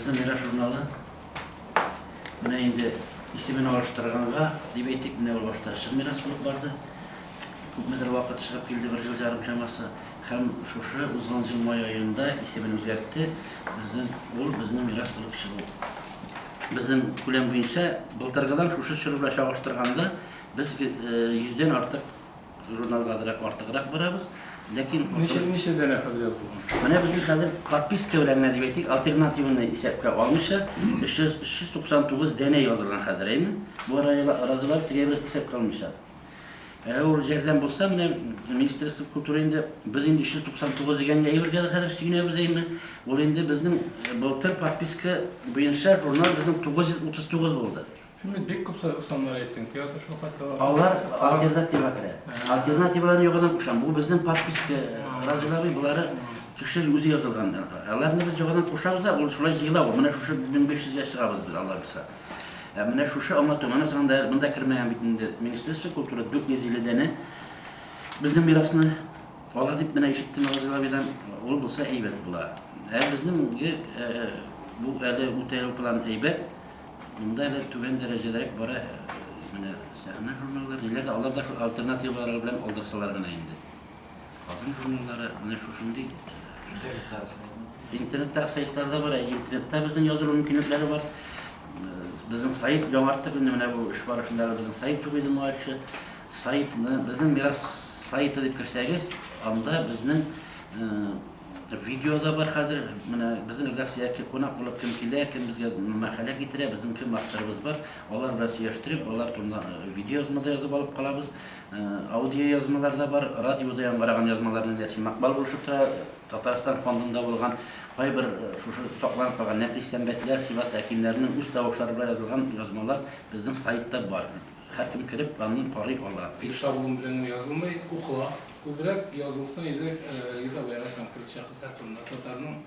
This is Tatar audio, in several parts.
Bizim Miraç jurnalı buna indi isimini oluşturganга деп әйтик, менә ул башта Шык Мирас булып барды. Күпмедер вакыт чыгып килде, 1 ел жарым чамасы. Һәм шушы узган ел май аенда исемен үзгәртте. Безнең Мирас булып чыгу. Безнең күләм буенча былтыргыдан шушы чоры белән чагыштырганда без 100дән артык журналга артыграк барабыз. Ләкин ничә дәнә хәзер язылган? Менә безнең хәзер подписка белән дип әйтик, альтернативаны исәпкә алмыйча 399 дәнә язылган хәзер әйме. Бу аразылар тегәр исәпкә алмыйча. Ул җирдән булса, менә Министерство культуры инде без инде 399 дигәнгә әйбергә хәзер сөйнәбез әйме. Ул инде безнең былтыр подписка буенча журнал безнең 939 булды. Син бик күп саннар әйттең. Театр шул хәтта Алар альтернатива керә. Альтернативаларны югыдан кушам. Бу безнең подписка разылары булары кеше үзе язылган. Аларны без югыдан кушабыз да, ул шулай җыела. Менә шушы 1500-гә чыгабыз без Аллар билса. Менә шушы аңлату. Менә санда монда кирмәгән бит инде Министерство культуры 450 дәнә безнең мирасны ала дип менә ишеттем разылардан. Ул булса әйбәт була. Безнең бу әле үтәлү план әйбәт. Монда әле түбән дәрәҗәдәрәк бара, менә сәхнә журналлары, ниләрдә алар да альтернативалар белән алдырсалар гына инде. Казан журналлары менә шушындый интернетта сайтларда бар, интернетта безнең язылу мөмкинлекләре бар. Безнең сайт яңартып инде менә бу эш барышында безнең сайт юк иде моңарчы. Сайт безнең Мирас сайты дип кирсәгез, анда безнең видеода бар хәзер, менә безнең редакциягә кунак булып кем килә, кем безгә мәкалә китерә, безнең кем авторыбыз бар. Алар белән сөйләштереп, алар турында видео язмада язып алып калабыз. Аудио язмалар да бар, радиода яңгыраган язмаларны Ләсин Макбал булышып та Татарстан фондында булган кайбер шушы сакланып калган нәкъли сәнбәтләр, сифат хакимнәренең үз тавышлары белән язылган язмалар безнең сайтта бар. Һәркем кирип, аны карый ала. Бик шаблон белән язылмый, укыла. Күбрәк язылса иде, яда баягы конкрет шәхесләр турында, татарның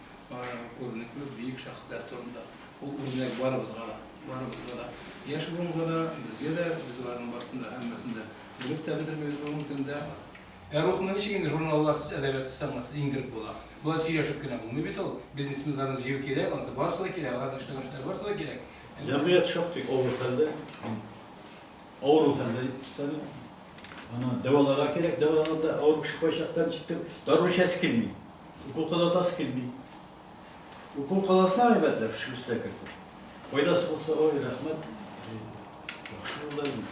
күренекле бөек шәхесләр турында. Ул үрнәк барыбызга да. Яшь буынга да, безгә дә, безләрнең барысында һәммәсендә белеп тә бетермәбез бу мөмкиндә. Рухны ничек инде журналлар әдәбият сәнгате иңдереп була. Булар сөйләшеп кенә булмый бит ул. Бизнесменнарны җыю кирәк, ансы барысы да кирәк, аларның эшләгәннәре барысы да кирәк. Җәмгыять шактый авыр хәлдә. Авыр хәлдә сәне ana davalara gerek, davalarda ağır bir başaktan çıktım. Daruşası kilmi. Ukul kalatası kilmi. Ukul kalasına aybetler şu müstakildir. Faydası olsa o rahmet. Yaxşı yollar mı?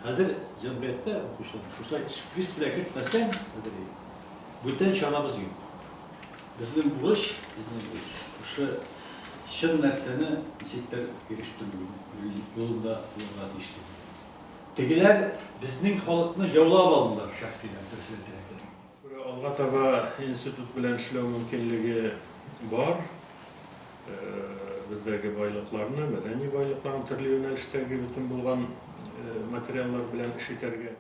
Hazır cemiyette okuşladım. Şu say sürpriz bile gitmesen, bütün çağımız yok. Bizim buluş. Şu şın nersene içekler geliştirdim. Yolunda işte. Tegiler bizning xalqni jawlab aldılar şəxsiyyət təsvirlərdə. Alğa taба institut bilan ishlaw mümkinligi bor. Bizdagi boyliqlarni, madaniy boyliqlarni turli yo'nalishdagi butun bo'lgan materiallar bilan ish etarga.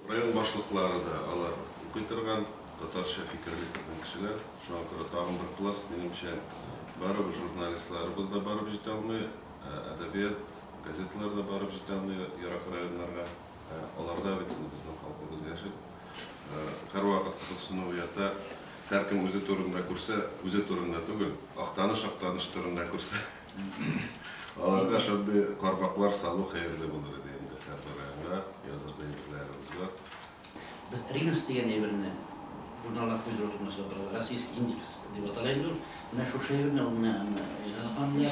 Rayon başlıkları da alar o'qitirgan tatarcha fikrli kishilar. Shunga ko'ra tag'in bir plast menimcha baribir jurnalistlarimiz da barib jeta olmay, adabiyot gazetlarda barib jeta olmay, yiroq rayonlarga. Olarda bizning xalqimiz yashab, har vaqt qiziqsinuviyatda har kim o'zi turunda ko'rsa, o'zi turunda tugul, aqtanish turunda ko'rsa, olarga shunday qarmoqlar salu xayrli bo'lar edi endi har bir rayonga yozirda yerlarimiz bor. Biz Rinus degan yerni jurnallar qo'ydirib o'tib, Rossiyskiy indeks deb atalaydi. Mana shu she'rni qanday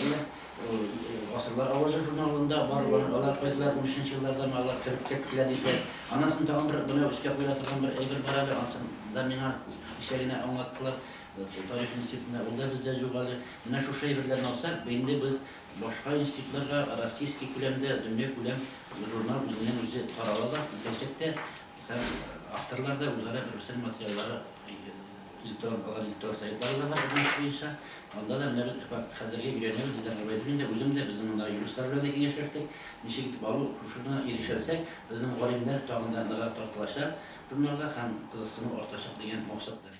asırlar avazı jurnalında var olar qo'ydilar 13 yillarda mallar kirib ketdilar deydi. Anasin tag'in bir buni o'zga qo'yiladigan bir egil barali ansin da meni ishagina anlattılar. Tarix institutida unda bizda yo'qali. Mana shu she'rlarni olsak, endi biz boshqa institutlarga Rossiyskiy ko'lamda, dunyo ko'lam jurnal o'zining o'zi taraladi. Desakda avtorlar da o'zlari bir materiallari ilton saytlarida var bo'yicha. Onda da menə hozirga öyrənəmiz dedən Rəbəydin də özüm də bizim onlara yuristlər bilan da kengəşləşdik. Neçə gidib alıb şuna erişərsək, bizim alimlər tağında tartılaşa, jurnalda həm qızısını ortaşaq degan məqsəddir.